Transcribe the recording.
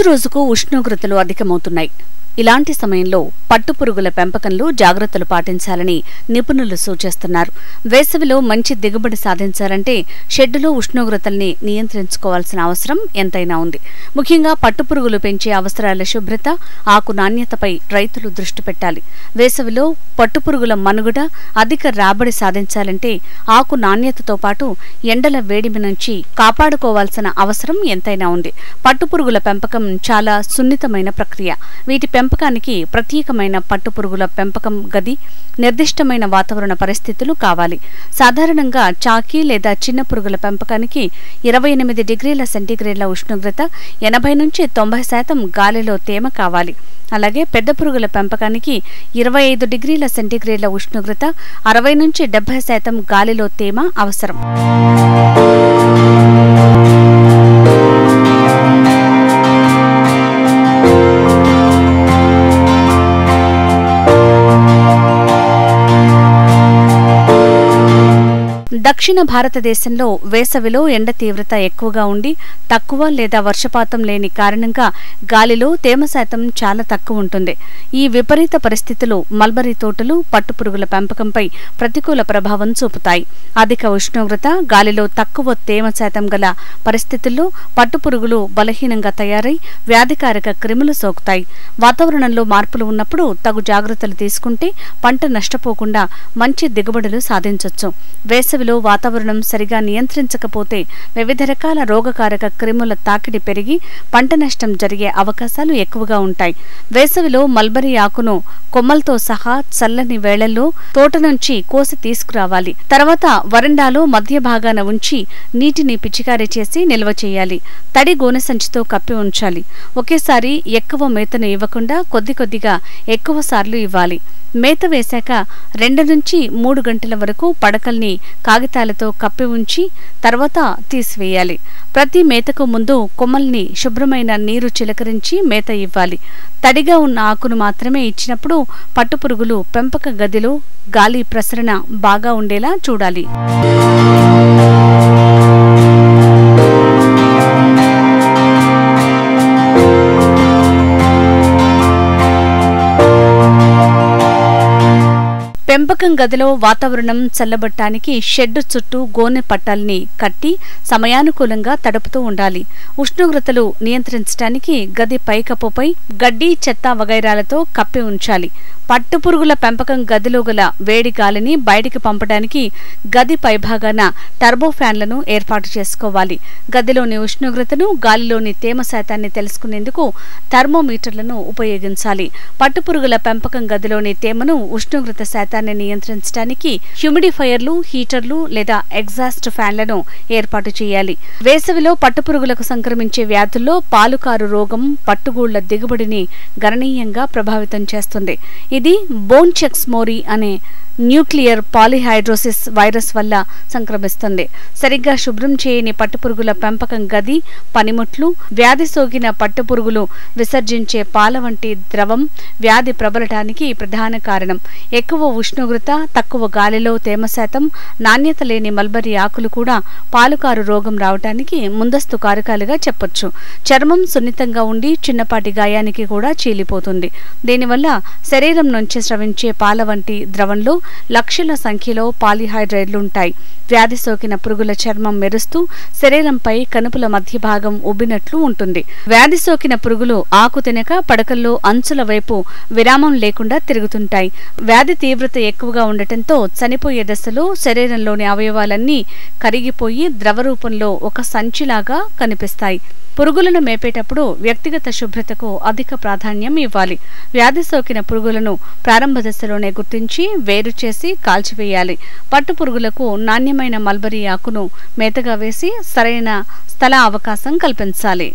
రోజురోజుకు ఉష్ణోగ్రతలు అధికమవుతున్నాయి. ఇలాంటి సమయంలో పట్టుపురుగుల పెంపకంలో జాగ్రత్తలు పాటించాలని నిపుణులు సూచిస్తున్నారు. వేసవిలో మంచి దిగుబడి సాధించాలంటే షెడ్డులో ఉష్ణోగ్రతల్ని నియంత్రించుకోవాల్సిన అవసరం ఎంతైనా ఉంది. ముఖ్యంగా పట్టుపురుగులు పెంచే అవసరాల శుభ్రత, ఆకు నాణ్యతపై రైతులు దృష్టి పెట్టాలి. వేసవిలో పట్టుపురుగుల మనుగడ, అధిక రాబడి సాధించాలంటే ఆకు నాణ్యతతో పాటు ఎండల వేడిమి నుంచి కాపాడుకోవాల్సిన అవసరం ఎంతైనా ఉంది. పట్టుపురుగుల పెంపకం చాలా సున్నితమైన ప్రక్రియ. వీటి పెంపకానికి ప్రత్యేకమైన పట్టుపురుగుల పెంపకం గది, నిర్దిష్టమైన వాతావరణ పరిస్థితులు కావాలి. సాధారణంగా చాకీ లేదా చిన్న పురుగుల పెంపకానికి 28 డిగ్రీల సెంటీగ్రేడ్ల ఉష్ణోగ్రత, 80 నుంచి 90% గాలిలో తేమ కావాలి. అలాగే పెద్ద పురుగుల పెంపకానికి 25 డిగ్రీల సెంటీగ్రేడ్ల ఉష్ణోగ్రత, 60 నుంచి 70% గాలిలో తేమ అవసరం. దక్షిణ భారతదేశంలో వేసవిలో ఎండ తీవ్రత ఎక్కువగా ఉండి తక్కువ లేదా వర్షపాతం లేని కారణంగా గాలిలో తేమ శాతం చాలా తక్కువ ఉంటుంది. ఈ విపరీత పరిస్థితులు మల్బరీ తోటలు, పట్టుపురుగుల పెంపకంపై ప్రతికూల ప్రభావం చూపుతాయి. అధిక ఉష్ణోగ్రత, గాలిలో తక్కువ తేమ శాతం గల పరిస్థితుల్లో పట్టుపురుగులు బలహీనంగా తయారై వ్యాధికారక క్రిములు సోకుతాయి. వాతావరణంలో మార్పులు ఉన్నప్పుడు తగు జాగ్రత్తలు తీసుకుంటే పంట నష్టపోకుండా మంచి దిగుబడులు సాధించొచ్చు. వేసవిలో వాతావరణం సరిగా నియంత్రించకపోతే వివిధ రకాల రోగకారక క్రిముల తాకిడి పెరిగి పంట నష్టం జరిగే అవకాశాలు ఎక్కువగా ఉంటాయి. వేసవిలో మల్బరీ ఆకును కొమ్మలతో సహా చల్లని వేళల్లో తోట నుంచి కోసి తీసుకురావాలి. తర్వాత వరండాలో మధ్య భాగాన ఉంచి నీటిని పిచికారీ చేసి నిల్వ చేయాలి. తడి గోనె సంచితో కప్పి ఉంచాలి. ఒకేసారి ఎక్కువ మేతను ఇవ్వకుండా కొద్ది కొద్దిగా ఎక్కువ సార్లు ఇవ్వాలి. మేత వేశాక 2 నుంచి 3 గంటల వరకు పడకల్ని కాగితాలతో కప్పి ఉంచి తర్వాత తీసివేయాలి. ప్రతి మేతకు ముందు కొమ్మల్ని శుభ్రమైన నీరు చిలకరించి మేత ఇవ్వాలి. తడిగా ఉన్న ఆకును మాత్రమే ఇచ్చినప్పుడు పట్టుపురుగులు పెంపక గదిలో గాలి ప్రసరణ బాగా ఉండేలా చూడాలి. పెంపకం గదిలో వాతావరణం చల్లబట్టానికి షెడ్డు చుట్టూ గోనె పట్టాల్ని కట్టి సమయానుకూలంగా తడుపుతూ ఉండాలి. ఉష్ణోగ్రతలు నియంత్రించడానికి గది పైకప్పుపై గడ్డి, చెత్త వగైరాలతో కప్పి ఉంచాలి. పట్టుపురుగుల పెంపకం గదిలో గల వేడి గాలిని బయటికి పంపడానికి గది పైభాగాన టర్బో ఫ్యాన్లను ఏర్పాటు చేసుకోవాలి. గదిలోని ఉష్ణోగ్రతను, గాలిలోని తేమ శాతాన్ని తెలుసుకునేందుకు థర్మోమీటర్లను ఉపయోగించాలి. పట్టుపురుగుల పెంపకం గదిలోని తేమను, ఉష్ణోగ్రత శాతాన్ని నియంత్రించడానికి హ్యూమిడిఫైయర్లు, హీటర్లు లేదా ఎగ్జాస్ట్ ఫ్యాన్లను ఏర్పాటు చేయాలి. వేసవిలో పట్టుపురుగులకు సంక్రమించే వ్యాధుల్లో పాలుకారు రోగం పట్టుగూళ్ల దిగుబడిని గణనీయంగా ప్రభావితం చేస్తుంది. ఇది బోన్చెక్స్మోరీ అనే న్యూక్లియర్ పాలిహైడ్రోసిస్ వైరస్ వల్ల సంక్రమిస్తుంది. సరిగ్గా శుభ్రం చేయని పట్టుపురుగుల పెంపకం గది, పనిముట్లు, వ్యాధి సోకిన పట్టుపురుగులు విసర్జించే పాల వంటి ద్రవం వ్యాధి ప్రబలటానికి ప్రధాన కారణం. ఎక్కువ ఉష్ణోగ్రత, తక్కువ గాలిలో తేమ శాతం, నాణ్యత లేని మల్బరీ ఆకులు కూడా పాలుకారు రోగం రావటానికి ముందస్తు కారకాలుగా చెప్పొచ్చు. చర్మం సున్నితంగా ఉండి చిన్నపాటి గాయానికి కూడా చీలిపోతుంది. దీనివల్ల శరీరం నుంచి స్రవించే పాల వంటి ద్రవంలో లక్షల సంఖ్యలో పాలిహైడ్రైడ్లుంటాయి. వ్యాధి సోకిన పురుగుల చర్మం మెరుస్తూ శరీరంపై కనుపుల మధ్య భాగం ఉబ్బినట్లు ఉంటుంది. వ్యాధి సోకిన పురుగులు ఆకు తినక పడకల్లో అంచుల వైపు విరామం లేకుండా తిరుగుతుంటాయి. వ్యాధి తీవ్రత ఎక్కువగా ఉండటంతో చనిపోయే దశలో శరీరంలోని అవయవాలన్నీ కరిగిపోయి ద్రవరూపంలో ఒక సంచిలాగా కనిపిస్తాయి. పురుగులను మేపేటప్పుడు వ్యక్తిగత శుభ్రతకు అధిక ప్రాధాన్యం ఇవ్వాలి. వ్యాధి సోకిన పురుగులను ప్రారంభ దశలోనే గుర్తించి వేరు చేసి కాల్చివేయాలి. పట్టు పురుగులకు నాణ్యమైన మల్బరీ ఆకును మేతగా వేసి సరైన స్థల అవకాశం కల్పించాలి.